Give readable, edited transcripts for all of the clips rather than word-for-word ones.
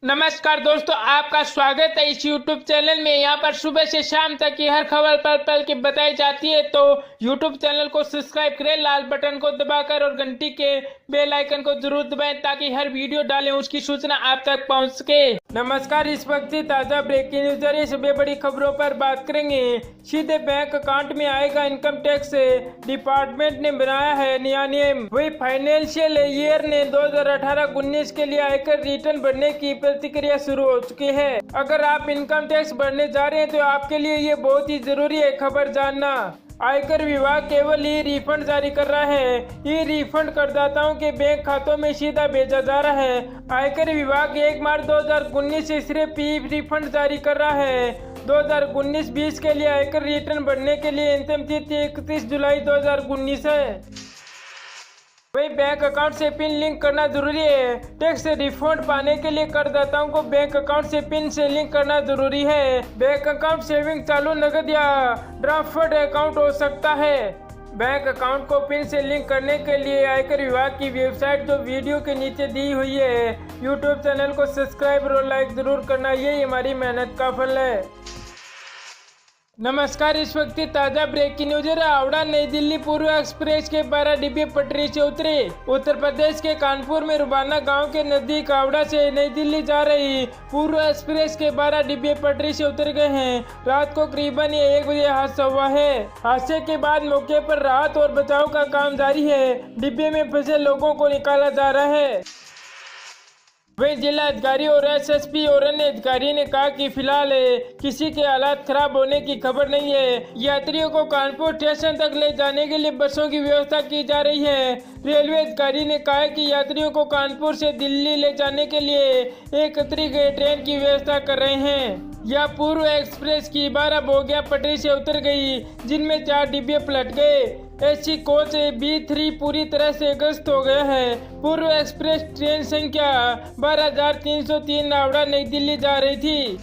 नमस्कार दोस्तों, आपका स्वागत है इस YouTube चैनल में। यहाँ पर सुबह से शाम तक की हर खबर पल पल की बताई जाती है, तो YouTube चैनल को सब्सक्राइब करें लाल बटन को दबाकर और घंटी के बेल आइकन को जरूर दबाएं ताकि हर वीडियो डालें उसकी सूचना आप तक पहुँच सके। नमस्कार, इस वक्त ताज़ा ब्रेकिंग न्यूज जरिए सभी बड़ी खबरों पर बात करेंगे। सीधे बैंक अकाउंट में आएगा इनकम टैक्स डिपार्टमेंट ने बनाया है नया नियम। वही फाइनेंशियल ईयर ने 2018-19 के लिए आयकर रिटर्न भरने की प्रतिक्रिया शुरू हो चुकी है। अगर आप इनकम टैक्स भरने जा रहे हैं तो आपके लिए ये बहुत ही जरूरी है खबर जानना। आयकर विभाग केवल ई रिफंड जारी कर रहा है। ई रिफंड करदाताओं के बैंक खातों में सीधा भेजा जा रहा है। आयकर विभाग 1 मार्च 2019 से सिर्फ ई रिफंड जारी कर रहा है। 2019-20 के लिए आयकर रिटर्न भरने के लिए अंतिम तिथि 31 जुलाई 2019 है। वही बैंक अकाउंट से पिन लिंक करना जरूरी है। टैक्स रिफंड पाने के लिए करदाताओं को बैंक अकाउंट से पिन से लिंक करना जरूरी है। बैंक अकाउंट सेविंग, चालू नगद या ड्राफ्ट अकाउंट हो सकता है। बैंक अकाउंट को पिन से लिंक करने के लिए आयकर विभाग की वेबसाइट जो वीडियो के नीचे दी हुई है। यूट्यूब चैनल को सब्सक्राइब और लाइक जरूर करना, यही हमारी मेहनत का फल है। नमस्कार, इस वक्त ताजा ब्रेकिंग न्यूज है। हावड़ा नई दिल्ली पूर्व एक्सप्रेस के 12 डिब्बे पटरी से उतरे। उत्तर प्रदेश के कानपुर में रुबाना गांव के नजदीक हावड़ा से नई दिल्ली जा रही पूर्व एक्सप्रेस के 12 डिब्बे पटरी से उतर गए हैं। रात को करीबन 1 बजे हादसा हुआ है। हादसे के बाद मौके पर राहत और बचाव का काम जारी है। डिब्बे में फंसे लोगों को निकाला जा रहा है। वही जिला अधिकारी और एसएसपी और अन्य अधिकारी ने कहा कि फिलहाल किसी के हालात खराब होने की खबर नहीं है। यात्रियों को कानपुर स्टेशन तक ले जाने के लिए बसों की व्यवस्था की जा रही है। रेलवे अधिकारी ने कहा कि यात्रियों को कानपुर से दिल्ली ले जाने के लिए एक अतिरिक्त ट्रेन की व्यवस्था कर रहे हैं। यह पूर्व एक्सप्रेस की 12 बोगियां पटरी से उतर गई, जिनमें 4 डिब्बे पलट गए। एसी कोच B3 पूरी तरह से ग्रस्त हो गया है। पूर्व एक्सप्रेस ट्रेन संख्या 12,303 हावड़ा नई दिल्ली जा रही थी।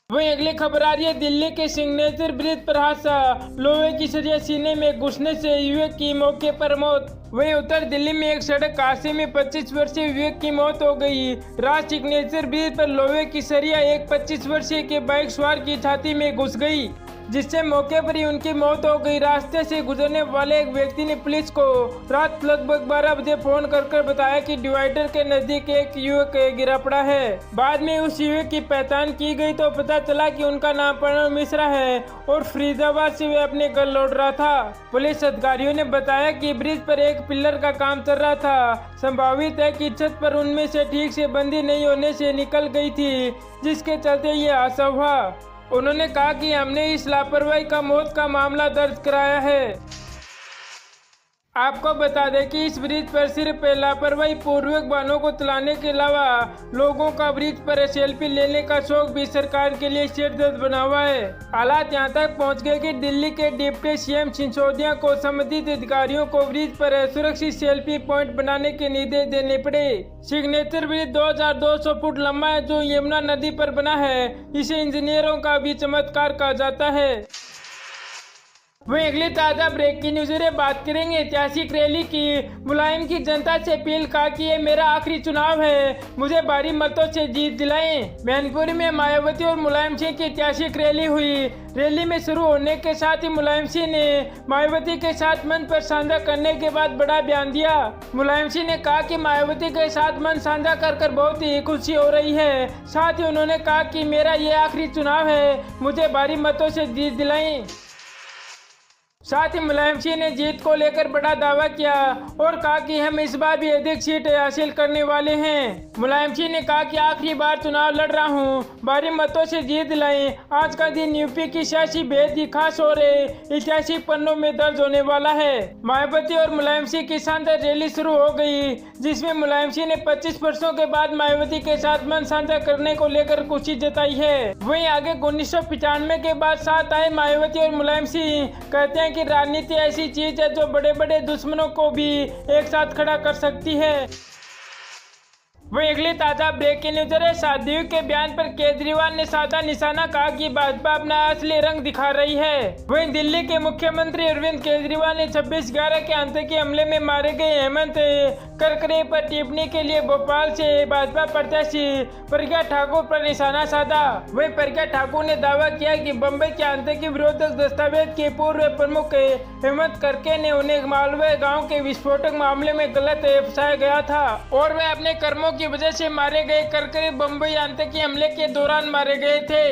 वहीं अगली खबर आ रही है दिल्ली के सिग्नेचर ब्रिज पर हादसा। लोहे की सरिया सीने में घुसने से युवक की मौके पर मौत। वहीं उत्तर दिल्ली में एक सड़क हादसे में 25 वर्षीय युवक की मौत हो गई। राज सिग्नेचर ब्रिज पर लोहे की सरिया एक 25 वर्षीय के बाइक सवार की छाती में घुस गई, जिससे मौके पर ही उनकी मौत हो गई। रास्ते से गुजरने वाले एक व्यक्ति ने पुलिस को रात लगभग 12 बजे फोन कर बताया कि डिवाइडर के नजदीक एक युवक गिरा पड़ा है। बाद में उस युवक की पहचान की गई तो पता चला कि उनका नाम प्रणव मिश्रा है और फरीदाबाद से वे अपने घर लौट रहा था। पुलिस अधिकारियों ने बताया कि ब्रिज पर एक पिलर का काम चल रहा था। संभावित है कि छत पर उनमें से ठीक से बंदी नहीं होने से निकल गई थी, जिसके चलते ये हादसा हुआ। उन्होंने कहा कि हमने इस लापरवाही का मौत का मामला दर्ज कराया है। आपको बता दें कि इस ब्रिज पर सिर्फ लापरवाही पूर्वक वाहनों को चलाने के अलावा लोगों का ब्रिज पर सेल्फी लेने का शौक भी सरकार के लिए सिरदर्द बना हुआ है। हालात यहां तक पहुंच गए कि दिल्ली के डिप्टी सीएम सिसोदिया को संबंधित अधिकारियों को ब्रिज पर सुरक्षित सेल्फी पॉइंट बनाने के निर्देश देने पड़े। सिग्नेचर ब्रिज 2200 फुट लंबा है जो यमुना नदी पर बना है। इसे इंजीनियरों का भी चमत्कार कहा जाता है। वहीं अगली ताजा ब्रेकिंग न्यूज से बात करेंगे ऐतिहासिक रैली की। मुलायम की जनता से अपील कहा कि ये मेरा आखिरी चुनाव है, मुझे भारी मतों से जीत दिलाएं। मैनपुरी में मायावती और मुलायम सिंह की ऐतिहासिक रैली हुई। रैली में शुरू होने के साथ ही मुलायम सिंह ने मायावती के साथ मंच पर साझा करने के बाद बड़ा बयान दिया। मुलायम सिंह ने कहा कि मायावती के साथ मंच साझा कर बहुत ही खुशी हो रही है। साथ ही उन्होंने कहा कि मेरा ये आखिरी चुनाव है, मुझे भारी मतों से जीत दिलाएं। साथ ही मुलायम सिंह ने जीत को लेकर बड़ा दावा किया और कहा कि हम इस बार भी अधिक सीट हासिल करने वाले हैं। मुलायम सिंह ने कहा कि आखिरी बार चुनाव लड़ रहा हूं, भारी मतों से जीत दिलाएं। आज का दिन यूपी की सियासी बेहद ही खास और ऐतिहासिक पन्नों में दर्ज होने वाला है। मायावती और मुलायम सिंह की शानदार रैली शुरू हो गई, जिसमें मुलायम सिंह ने 25 वर्षों के बाद मायावती के साथ मंच साझा करने को लेकर खुशी जताई है। वहीं आगे 1995 के बाद साथ आए मायावती और मुलायम सिंह कहते हैं कि राजनीति ऐसी चीज है जो बड़े बड़े दुश्मनों को भी एक साथ खड़ा कर सकती है। वही अगली ताजा ब्रेकिंग न्यूज है। शादियों के बयान पर केजरीवाल ने साधा निशाना, कहा कि भाजपा अपना असली रंग दिखा रही है। वहीं दिल्ली के मुख्यमंत्री अरविंद केजरीवाल ने 26/11 के आतंकी हमले में मारे गए हेमंत करकरे पर टिप्पणी के लिए भोपाल से भाजपा प्रत्याशी प्रज्ञा ठाकुर पर निशाना साधा। वहीं प्रज्ञा ठाकुर ने दावा किया कि बम्बई के आतंकी विरोधक दस्तावेज के पूर्व प्रमुख हेमंत करके ने उन्हें मालवे गाँव के विस्फोटक मामले में गलत फंसाया गया था और वे अपने कर्मों की वजह से मारे गए। करकरे बम्बई आतंकी हमले के दौरान मारे गए थे।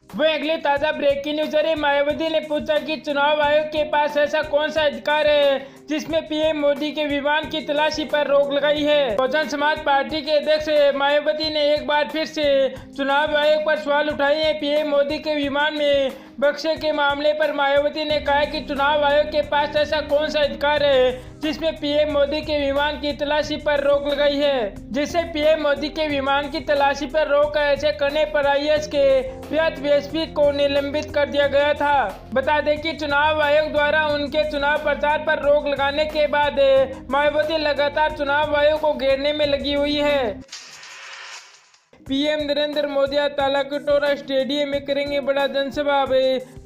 वह अगली ताजा ब्रेकिंग न्यूज है। मायावती ने पूछा कि चुनाव आयोग के पास ऐसा कौन सा अधिकार है जिसमें पीएम मोदी के विमान की तलाशी पर रोक लगाई है। बहुजन समाज पार्टी के अध्यक्ष मायावती ने एक बार फिर से चुनाव आयोग पर सवाल उठाए हैं। पीएम मोदी के विमान में बक्से के मामले पर मायावती ने कहा कि चुनाव आयोग के पास ऐसा कौन सा अधिकार है जिसमें पीएम मोदी के विमान की तलाशी पर रोक लगाई है, जिससे पीएम मोदी के विमान की तलाशी पर रोक ऐसे करने पर आईएएस के प्रयात वीएसपी को निलंबित कर दिया गया था। बता दें कि चुनाव आयोग द्वारा उनके चुनाव प्रचार पर रोक लगाने के बाद मायावती लगातार चुनाव आयोग को घेरने में लगी हुई है। पीएम नरेंद्र मोदी आज तालाकटोरा स्टेडियम में करेंगे बड़ा जनसभा।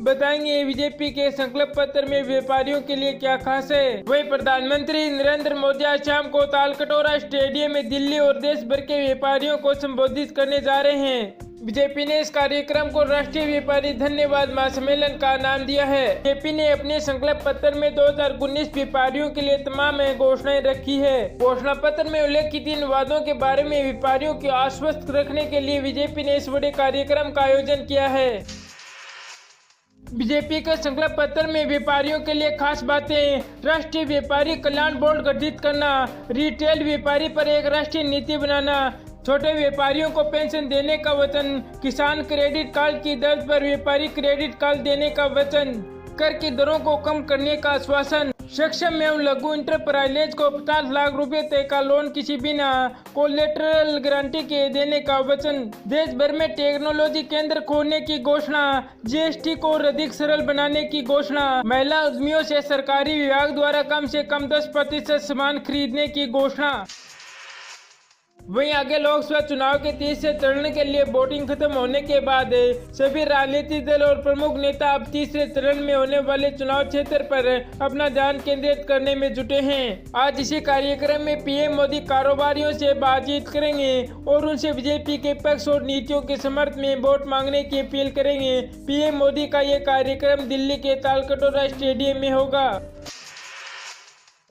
बताएंगे बीजेपी के संकल्प पत्र में व्यापारियों के लिए क्या खास है। वही प्रधानमंत्री नरेंद्र मोदी आज शाम को तालकटोरा स्टेडियम में दिल्ली और देश भर के व्यापारियों को संबोधित करने जा रहे हैं। बीजेपी ने इस कार्यक्रम को राष्ट्रीय व्यापारी धन्यवाद महासम्मेलन का नाम दिया है। बीजेपी ने अपने संकल्प पत्र में 2019 व्यापारियों के लिए तमाम घोषणाएं रखी है। घोषणा पत्र में उल्लेखित इन वादों के बारे में व्यापारियों को आश्वस्त रखने के लिए बीजेपी ने इस बड़े कार्यक्रम का आयोजन किया है। बीजेपी के संकल्प पत्र में व्यापारियों के लिए खास बातें: राष्ट्रीय व्यापारी कल्याण बोर्ड गठित करना, रिटेल व्यापारी पर एक राष्ट्रीय नीति बनाना, छोटे व्यापारियों को पेंशन देने का वचन, किसान क्रेडिट कार्ड की दर्ज पर व्यापारी क्रेडिट कार्ड देने का वचन, कर की दरों को कम करने का आश्वासन, सक्षम एवं लघु इंटरप्राइजेज को 50 लाख रुपए तक का लोन किसी बिना कोलेटरल गारंटी के देने का वचन, देश भर में टेक्नोलॉजी केंद्र खोलने की घोषणा, जीएसटी को और अधिक सरल बनाने की घोषणा, महिला उद्यमियों से सरकारी विभाग द्वारा कम से कम 10% सामान खरीदने की घोषणा। वहीं आगे लोकसभा चुनाव के तीसरे चरण के लिए वोटिंग खत्म होने के बाद सभी राजनीतिक दल और प्रमुख नेता अब तीसरे चरण में होने वाले चुनाव क्षेत्र पर अपना ध्यान केंद्रित करने में जुटे हैं। आज इसी कार्यक्रम में पीएम मोदी कारोबारियों से बातचीत करेंगे और उनसे बीजेपी के पक्ष और नीतियों के समर्थन में वोट मांगने की अपील करेंगे। पीएम मोदी का ये कार्यक्रम दिल्ली के तालकटोरा स्टेडियम में होगा।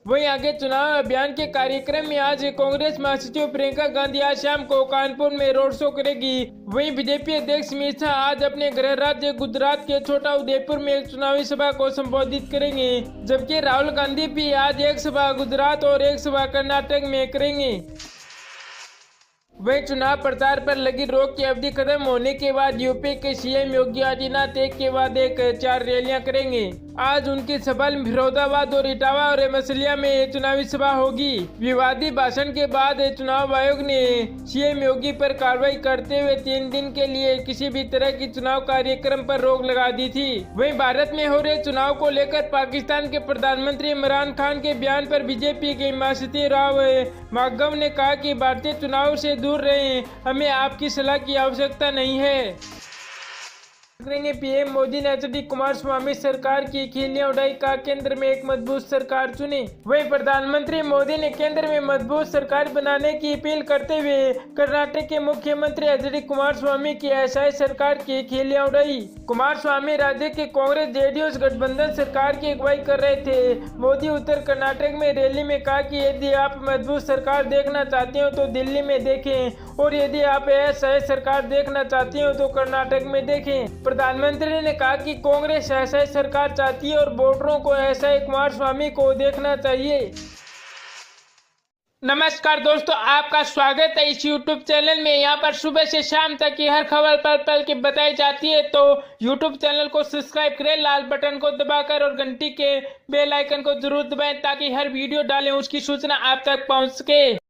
वहीं आगे चुनाव अभियान के कार्यक्रम में आज कांग्रेस महासचिव प्रियंका गांधी आज शाम को कानपुर में रोड शो करेगी। वहीं बीजेपी अध्यक्ष अमित शाह आज अपने गृह राज्य गुजरात के छोटा उदेपुर में एक चुनावी सभा को संबोधित करेंगे, जबकि राहुल गांधी भी आज एक सभा गुजरात और एक सभा कर्नाटक में करेंगे। वहीं चुनाव प्रचार पर लगी रोक की अवधि खत्म होने के बाद यूपी के सीएम योगी आदित्यनाथ एक के बाद एक 4 रैलियां करेंगे। आज उनकी सभा फिरोजाबाद और इटावा और मसलिया में चुनावी सभा होगी। विवादी भाषण के बाद चुनाव आयोग ने सीएम योगी पर कार्रवाई करते हुए 3 दिन के लिए किसी भी तरह की चुनाव कार्यक्रम पर रोक लगा दी थी। वहीं भारत में हो रहे चुनाव को लेकर पाकिस्तान के प्रधानमंत्री इमरान खान के बयान पर बीजेपी के महासचिव राव माधव ने कहा कि भारतीय चुनाव से दूर रहें, हमें आपकी सलाह की आवश्यकता नहीं है। पीएम मोदी ने एचडी कुमारस्वामी सरकार की खिल्लियां उड़ाई, का केंद्र में एक मजबूत सरकार चुनी। वहीं प्रधानमंत्री मोदी ने केंद्र में मजबूत सरकार बनाने की अपील करते हुए कर्नाटक के मुख्यमंत्री एचडी कुमारस्वामी की असहाय सरकार की खिल्लियां उड़ाई। कुमारस्वामी राज्य के कांग्रेस जेडीएस गठबंधन सरकार की अगुवाई कर रहे थे। मोदी उत्तर कर्नाटक में रैली में कहा कि यदि आप मजबूत सरकार देखना चाहते हो तो दिल्ली में देखें और यदि आप असहाय सरकार देखना चाहते हो तो कर्नाटक में देखें। प्रधानमंत्री ने कहा कि कांग्रेस असहाय सरकार चाहती है और वोटरों को असहाय कुमारस्वामी को देखना चाहिए। नमस्कार दोस्तों, आपका स्वागत है इस YouTube चैनल में। यहाँ पर सुबह से शाम तक की हर खबर पल पल की बताई जाती है, तो YouTube चैनल को सब्सक्राइब करें, लाल बटन को दबाकर और घंटी के बेल आइकन को जरूर दबाएं ताकि हर वीडियो डालें उसकी सूचना आप तक पहुँच सके।